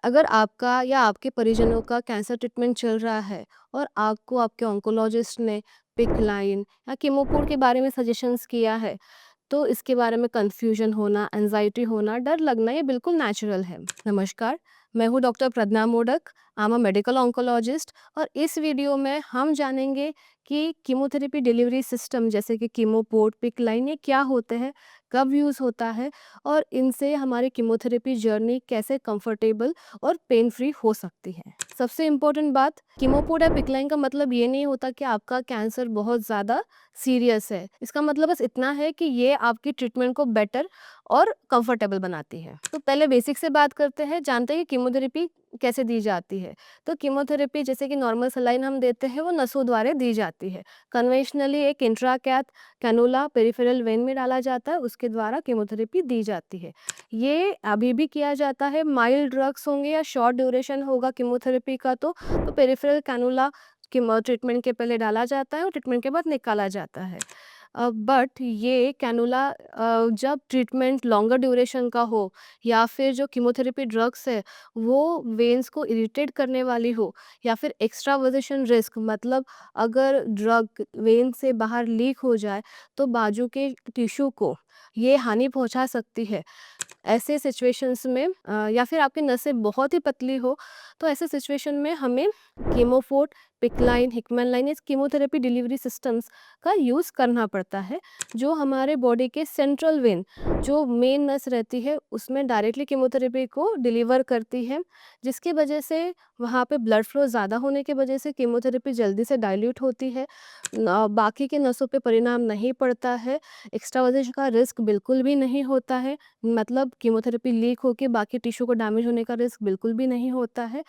अगर आपका या आपके परिजनों का कैंसर ट्रीटमेंट चल रहा है और आपको आपके ऑन्कोलॉजिस्ट ने पिकलाइन या कीमोपोर के बारे में सजेशंस किया है, तो इसके बारे में कन्फ्यूजन होना, एंजाइटी होना, डर लगना ये बिल्कुल नेचुरल है। नमस्कार, मैं हूँ doctor Pragya modak. I am a medical oncologist और इस वीडियो में हम जानेंगे कि कीमोथेरेपी डिलीवरी सिस्टम जैसे कि कीमोपोर्ट, पिकलाइन ये क्या होते हैं, कब यूज़ होता है और इनसे हमारी कीमोथेरेपी जर्नी कैसे कंफर्टेबल और पेन फ्री हो सकती है। सबसे इम्पोर्टेंट बात, कीमोपोर्ट या पिकलाइन का मतलब ये नहीं होता कि आपका कैंसर बहुत ज़्यादा सीरियस है। इसका मतलब बस इतना है कि ये आपकी ट्रीटमेंट को बेटर और कंफर्टेबल बनाती है। तो पहले बेसिक से बात करते हैं, जानते हैं कि कीमोथेरेपी कैसे दी जाती है। तो कीमोथेरेपी जैसे कि नॉर्मल सलाइन हम देते हैं वो नसों द्वारा दी जाती है। कन्वेंशनली एक इंट्राकैथ कैनुला पेरिफेरल वेन में डाला जाता है, उसके द्वारा कीमोथेरेपी दी जाती है। ये अभी भी किया जाता है। माइल्ड ड्रग्स होंगे या शॉर्ट ड्यूरेशन होगा कीमोथेरेपी का तो पेरिफेरल कैनुला कीमो ट्रीटमेंट के पहले डाला जाता है और ट्रीटमेंट के बाद निकाला जाता है। बट ये कैनुला जब ट्रीटमेंट लॉन्गर ड्यूरेशन का हो या फिर जो कीमोथेरेपी ड्रग्स है वो वेन्स को इरिटेट करने वाली हो या फिर एक्स्ट्रावर्जेशन रिस्क, मतलब अगर ड्रग वेन से बाहर लीक हो जाए तो बाजू के टिश्यू को ये हानि पहुंचा सकती है। ऐसे सिचुएशंस में या फिर आपकी नसें बहुत ही पतली हो तो ऐसे सिचुएशन में हमें कीमोफोर्ट, पिकलाइन, हिकमैन लाइन इस कीमोथेरेपी डिलीवरी सिस्टम्स का यूज़ करना पड़ता है, जो हमारे बॉडी के सेंट्रल वेन जो मेन नस रहती है उसमें डायरेक्टली कीमोथेरेपी को डिलीवर करती है, जिसकी वजह से वहाँ पे ब्लड फ्लो ज़्यादा होने की वजह से कीमोथेरेपी जल्दी से डाइल्यूट होती है। बाकी के नसों पे परिणाम नहीं पड़ता है। एक्स्ट्रावर्जेशन का रिस्क बिल्कुल भी नहीं होता है, मतलब कीमोथेरेपी लीक होके बाकी टिश्यू को डैमेज होने का रिस्क बिल्कुल भी नहीं होता है।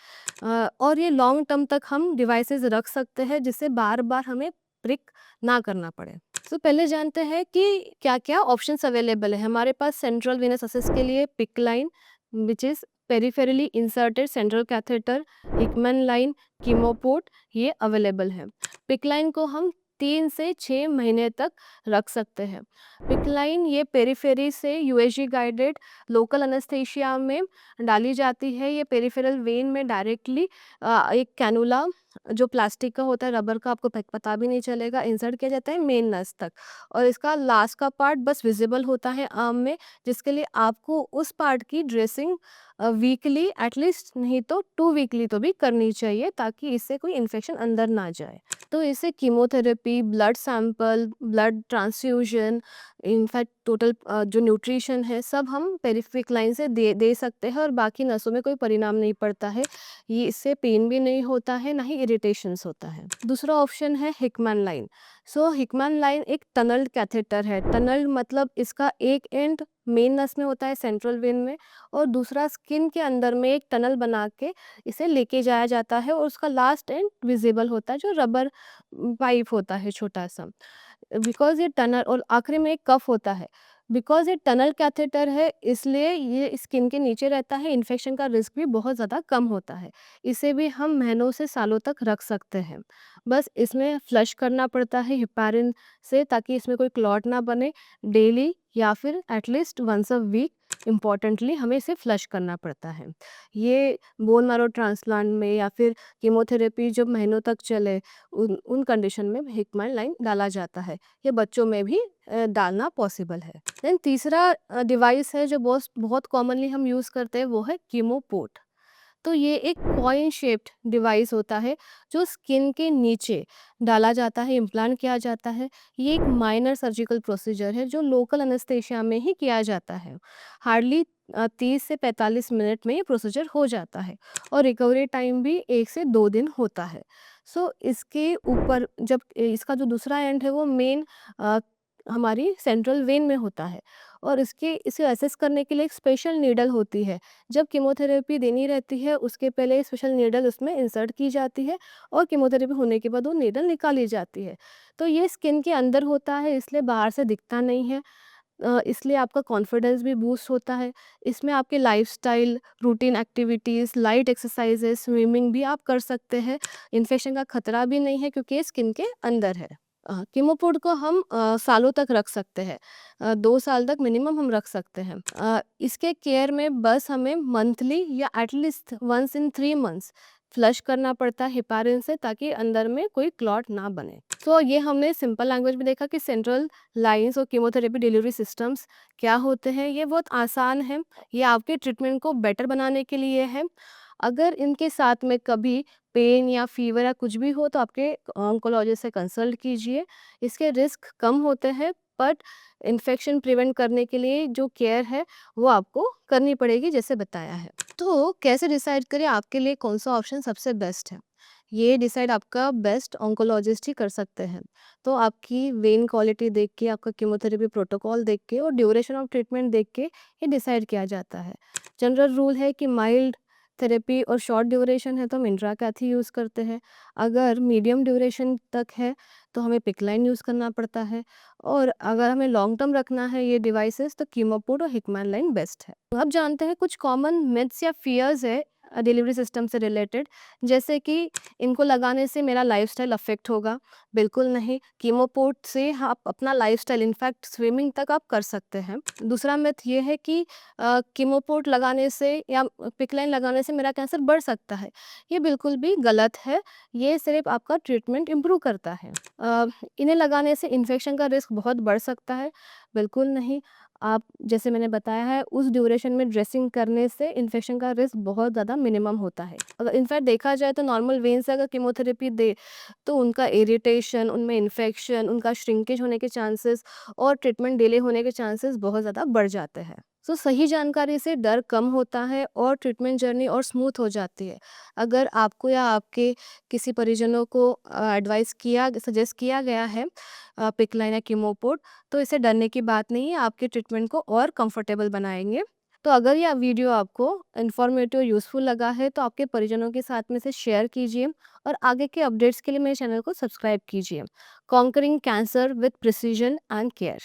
और ये लॉन्ग टर्म तक हम डिवाइसेस रख सकते हैं जिससे बार-बार हमें प्रिक ना करना पड़े। तो पहले जानते हैं कि क्या-क्या ऑप्शंस अवेलेबल है। हमारे पास सेंट्रल वेनस एक्सेस के लिए PICC line which is peripherally inserted central catheter, Hickman line, chemoport ये अवेलेबल है। पिकलाइन को हम 3 से 6 महीने तक रख सकते हैं। पिकलाइन ये पेरिफेरी से यूएसजी गाइडेड लोकल एनेस्थीसिया में डाली जाती है। ये पेरिफेरल वेन में डायरेक्टली एक कैनुला जो प्लास्टिक का होता है, रबर का, आपको पता भी नहीं चलेगा, इंसर्ट किया जाता है मेन नस तक और इसका लास्ट का पार्ट बस विजिबल होता है आर्म में, जिसके लिए आपको उस पार्ट की ड्रेसिंग वीकली एटलीस्ट नहीं तो 2 वीकली तो भी करनी चाहिए ताकि इससे कोई इन्फेक्शन अंदर ना जाए। तो इससे chemotherapy, blood sample, blood transfusion, in fact total जो न्यूट्रिशन है सब हम पेरिफेरिक लाइन से दे सकते हैं और बाकी नसों में कोई परिणाम नहीं पड़ता है। ये इससे पेन भी नहीं होता है, ना ही इरिटेशंस होता है। दूसरा ऑप्शन है हिकमैन लाइन। हिकमैन लाइन एक टनल कैथेटर है। टनल मतलब इसका एक एंड मेन नस में होता है सेंट्रल वेन में और दूसरा स्किन के अंदर में एक टनल बना के इसे लेके जाया जाता है और उसका लास्ट एंड विजिबल होता है जो रबर पाइप होता है छोटा सा। बिकॉज़ ये टनल और आखिरी में एक कफ होता है। बिकॉज़ ये टनल कैथेटर है इसलिए ये स्किन के नीचे रहता है, इन्फेक्शन का रिस्क भी बहुत ज़्यादा कम होता है। इसे भी हम महीनों से सालों तक रख सकते हैं। बस इसमें फ्लश करना पड़ता है हेपारिन से ताकि इसमें कोई क्लॉट ना बने। डेली या फिर at least once a week importantly हमें इसे फ्लश करना पड़ता है। ये बोन मैरो ट्रांसप्लांट में या फिर कीमोथेरेपी जब महीनों तक चले उन कंडीशन में हिकमैन लाइन डाला जाता है। ये बच्चों में भी डालना पॉसिबल है। देन तीसरा डिवाइस है जो बहुत कॉमनली हम यूज़ करते हैं वो है कीमोपोर्ट। तो ये एक कॉइन शेप्ड डिवाइस होता है जो स्किन के नीचे डाला जाता है, इम्प्लांट किया जाता है। ये एक माइनर सर्जिकल प्रोसीजर है जो लोकल एनेस्थीसिया में ही किया जाता है। हार्डली 30 से 45 मिनट में ये प्रोसीजर हो जाता है और रिकवरी टाइम भी 1 से 2 दिन होता है। इसके ऊपर जब इसका जो दूसरा एंड है वो मेन हमारी सेंट्रल वेन में होता है और इसे असेस करने के लिए एक स्पेशल नीडल होती है। जब कीमोथेरेपी देनी रहती है उसके पहले स्पेशल नीडल उसमें इंसर्ट की जाती है और कीमोथेरेपी होने के बाद वो नीडल निकाली जाती है। तो ये स्किन के अंदर होता है इसलिए बाहर से दिखता नहीं है। इसलिए आपका कॉन्फिडेंस भी बूस्ट होता है। इसमें आपके lifestyle, routine activities, light exercises, swimming भी आप कर सकते हैं। इन्फेक्शन का खतरा भी नहीं है क्योंकि ये स्किन के अंदर है। कीमोपोड को हम सालों तक रख सकते हैं। 2 साल तक मिनिमम हम रख सकते हैं। इसके केयर में बस हमें मंथली या at least once in 3 months flush करना पड़ता है हेपारिन से, ताकि अंदर में कोई क्लॉट ना बने। तो ये हमने सिंपल लैंग्वेज में देखा कि सेंट्रल लाइन्स और कीमोथेरेपी डिलीवरी सिस्टम्स क्या होते हैं। ये बहुत आसान है, ये आपके ट्रीटमेंट को बेटर बनाने के लिए है। अगर इनके साथ में कभी पेन या फीवर या कुछ भी हो तो आपके ऑन्कोलॉजिस्ट से कंसल्ट कीजिए। इसके रिस्क कम होते हैं, बट इन्फेक्शन प्रिवेंट करने के लिए जो केयर है वो आपको करनी पड़ेगी, जैसे बताया है। तो कैसे डिसाइड करें आपके लिए कौन सा ऑप्शन सबसे बेस्ट है? ये डिसाइड आपका बेस्ट ऑन्कोलॉजिस्ट ही कर सकते हैं। तो आपकी वेन क्वालिटी देख के, आपका कीमोथेरेपी प्रोटोकॉल देख के और ड्यूरेशन ऑफ ट्रीटमेंट देख के ये डिसाइड किया जाता है। जनरल रूल है कि माइल्ड थेरेपी और शॉर्ट ड्यूरेशन है तो हम इंट्राकैथ ही यूज़ करते हैं। अगर मीडियम ड्यूरेशन तक है तो हमें पिकलाइन यूज़ करना पड़ता है, और अगर हमें लॉन्ग टर्म रखना है ये डिवाइसेस तो कीमोपोड और हिकमैन लाइन बेस्ट है। अब जानते हैं कुछ कॉमन मिथ्स या फियर्स है डिलीवरी सिस्टम से रिलेटेड, जैसे कि इनको लगाने से मेरा लाइफस्टाइल अफेक्ट होगा। बिल्कुल नहीं, कीमोपोड से आप अपना लाइफस्टाइल, इनफैक्ट स्विमिंग तक आप कर सकते हैं। दूसरा मिथ ये है कि कीमोपोड लगाने से या पिकलाइन लगाने से मेरा कैंसर बढ़ सकता है। ये बिल्कुल भी गलत है, ये सिर्फ आपका ट्रीटमेंट इम्प्रूव करता है। इन्हें लगाने से इन्फेक्शन का रिस्क बहुत बढ़ सकता है। बिल्कुल नहीं, आप जैसे मैंने बताया है उस ड्यूरेशन में ड्रेसिंग करने से इन्फेक्शन का रिस्क बहुत ज़्यादा मिनिमम होता है। अगर इनफैक्ट देखा जाए तो नॉर्मल वेन से अगर कीमोथेरेपी दे तो उनका इरिटेशन, उनमें इन्फेक्शन, उनका श्रिंकेज होने के चांसेस और ट्रीटमेंट डिले होने के चांसेस बहुत ज़्यादा बढ़ जाते हैं। सो सही जानकारी से डर कम होता है और ट्रीटमेंट जर्नी और स्मूथ हो जाती है। अगर आपको या आपके किसी परिजनों को एडवाइस किया सजेस्ट किया गया है पिकलाइन या कीमोपोड, तो इसे डरने की बात नहीं है, आपके ट्रीटमेंट को और कंफर्टेबल बनाएंगे। तो अगर यह वीडियो आपको इन्फॉर्मेटिव और यूज़फुल लगा है तो आपके परिजनों के साथ में इसे शेयर कीजिए, और आगे के अपडेट्स के लिए मेरे चैनल को सब्सक्राइब कीजिए। Conquering cancer with precision and care.